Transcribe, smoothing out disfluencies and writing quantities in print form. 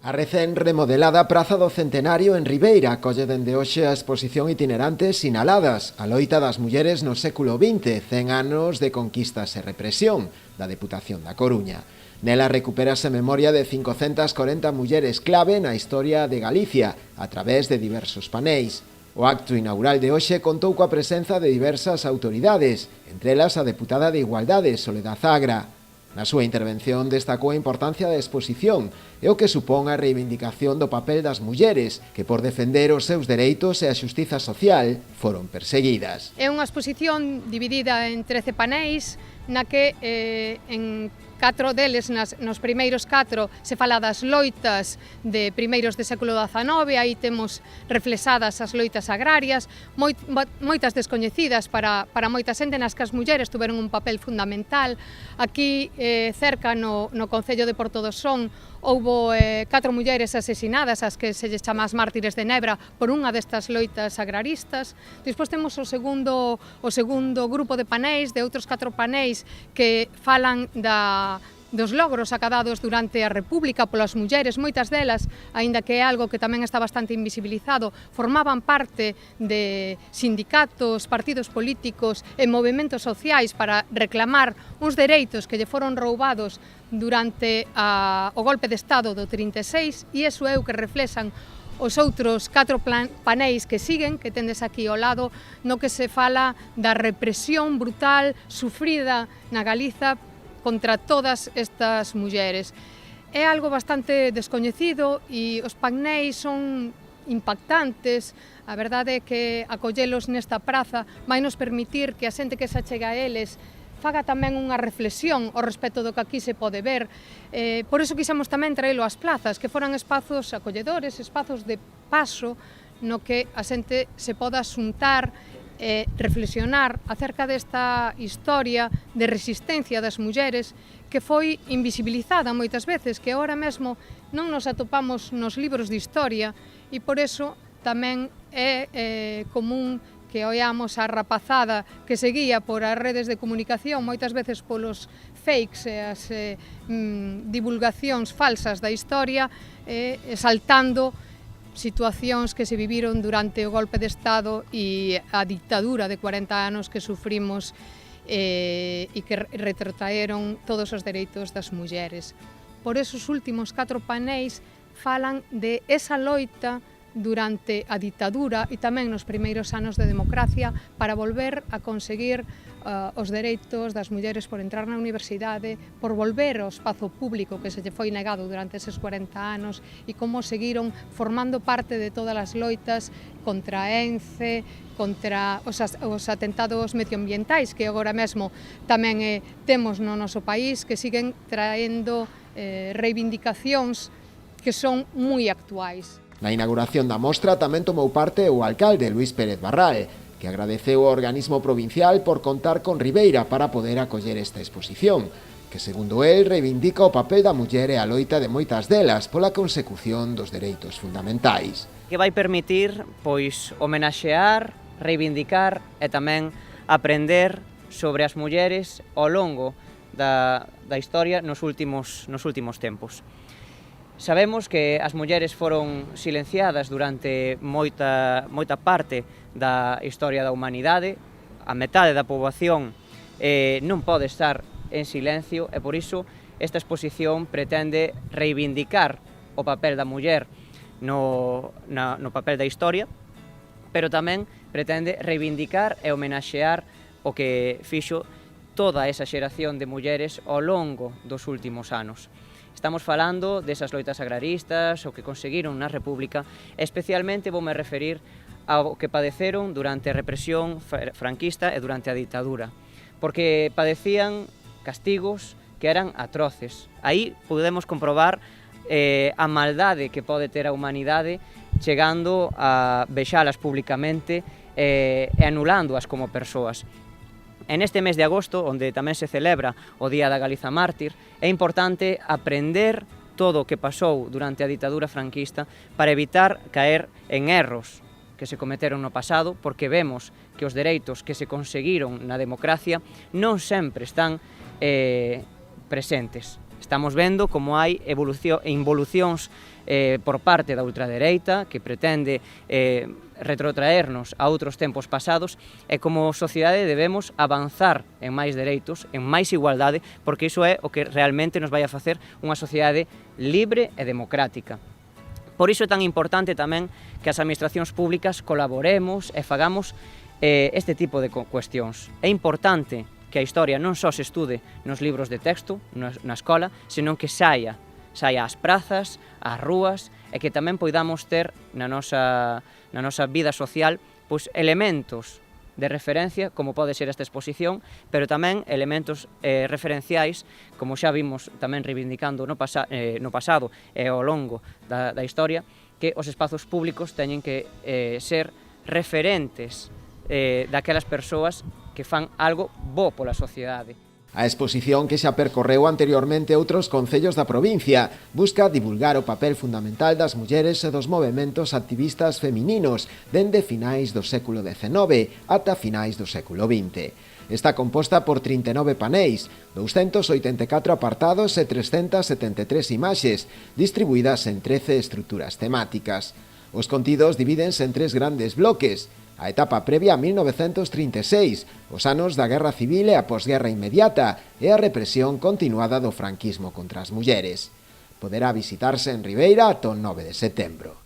A recén remodelada Praza do Centenario en Ribeira acolle dende hoxe a exposición itinerante Sinaladas, a loita das mulleres no século XX, 100 anos de conquistas e represión, da Deputación da Coruña. Nela recupérase memoria de 540 mulleres clave na historia de Galicia, a través de diversos paneis. O acto inaugural de hoxe contou coa presenza de diversas autoridades, entre elas a deputada de Igualdade, Soledad Agra. Na súa intervención destacou a importancia da exposición e o que supón a reivindicación do papel das mulleres que por defender os seus dereitos e a xustiza social foron perseguidas. É unha exposición dividida en 13 paneis na que en 4 deles, nos primeiros 4, se fala das loitas de primeiros de século XIX, aí temos reflexadas as loitas agrarias, moitas descoñecidas para moita xente, nas que as mulleres tuveron un papel fundamental. Aquí, cerca no concello de Portodosón, houbo 4 mulleres asesinadas, as que se lles chama as mártires de Nebra, por unha destas loitas agraristas. Despois temos o segundo grupo de paneis, de outros 4 paneis que falan dos logros acadados durante a República polas mulleres, moitas delas, aínda que é algo que tamén está bastante invisibilizado, formaban parte de sindicatos, partidos políticos e movementos sociais para reclamar uns dereitos que lle foron roubados durante o golpe de Estado do 36, e iso é o que reflexan os outros 4 paneis que siguen, que tendes aquí ao lado, no que se fala da represión brutal sufrida na Galiza contra todas estas mulleres. É algo bastante descoñecido e os paneis son impactantes. A verdade é que acollelos nesta praza vai nos permitir que a xente que se achega a eles faga tamén unha reflexión ao respecto do que aquí se pode ver. Por iso quixemos tamén traelo ás plazas, que foran espazos acolledores, espazos de paso, no que a xente se poda xuntar e reflexionar acerca desta historia de resistencia das mulleres que foi invisibilizada moitas veces, que agora mesmo non nos atopamos nos libros de historia, e por eso tamén é común que oiamos a rapazada que seguía por as redes de comunicación, moitas veces polos fakes e as divulgacións falsas da historia, saltando situacións que se viviron durante o golpe de Estado e a dictadura de 40 anos que sufrimos e que retrotraeron todos os dereitos das mulleres. Por esos últimos 4 paneis falan de esa loita durante a ditadura e tamén nos primeiros anos de democracia para volver a conseguir os dereitos das mulleres por entrar na universidade, por volver ao espazo público que se lle foi negado durante eses 40 anos e como seguiron formando parte de todas as loitas contra a ENCE, contra os atentados medioambientais que agora mesmo tamén temos no noso país, que siguen traendo reivindicacións que son moi actuais. Na inauguración da mostra tamén tomou parte o alcalde Luís Pérez Barral, que agradeceu ao organismo provincial por contar con Ribeira para poder acoller esta exposición, que segundo el reivindica o papel da muller e a loita de moitas delas pola consecución dos dereitos fundamentais. Que vai permitir, pois, homenaxear, reivindicar e tamén aprender sobre as mulleres ao longo da historia nos últimos tempos. Sabemos que as mulleres foron silenciadas durante moita parte da historia da humanidade, a metade da poboación non pode estar en silencio e por iso esta exposición pretende reivindicar o papel da muller no papel da historia, pero tamén pretende reivindicar e homenaxear o que fixo toda esa xeración de mulleres ao longo dos últimos anos. Estamos falando desas loitas agraristas, o que conseguiron na República, e especialmente voume referir ao que padeceron durante a represión franquista e durante a ditadura, porque padecían castigos que eran atroces. Aí podemos comprobar a maldade que pode ter a humanidade chegando a vexalas publicamente e anulándoas como persoas. En este mes de agosto, onde tamén se celebra o Día da Galiza Mártir, é importante aprender todo o que pasou durante a ditadura franquista para evitar caer en erros que se cometeron no pasado, porque vemos que os dereitos que se conseguiron na democracia non sempre están presentes. Estamos vendo como hai involucións por parte da ultradereita que pretende retrotraernos a outros tempos pasados e como sociedade debemos avanzar en máis dereitos, en máis igualdade, porque iso é o que realmente nos vai a facer unha sociedade libre e democrática. Por iso é tan importante tamén que as administracións públicas colaboremos e fagamos este tipo de cuestións. É importante que a historia non só se estude nos libros de texto, na escola, senón que saia ás prazas, ás rúas, e que tamén poidamos ter na nosa vida social pois, elementos de referencia, como pode ser esta exposición, pero tamén elementos referenciais, como xa vimos tamén reivindicando no pasado e ao longo da historia, que os espazos públicos teñen que ser referentes daquelas persoas que fan algo bo pola sociedade. A exposición, que xa percorreu anteriormente outros concellos da provincia, busca divulgar o papel fundamental das mulleres e dos movementos activistas femininos dende finais do século XIX ata finais do século XX. Está composta por 39 paneis, 284 apartados e 373 imaxes, distribuídas en 13 estruturas temáticas. Os contidos divídense en 3 grandes bloques: a etapa previa a 1936, os anos da Guerra Civil e a posguerra inmediata e a represión continuada do franquismo contra as mulleres. Poderá visitarse en Ribeira ata o 9 de setembro.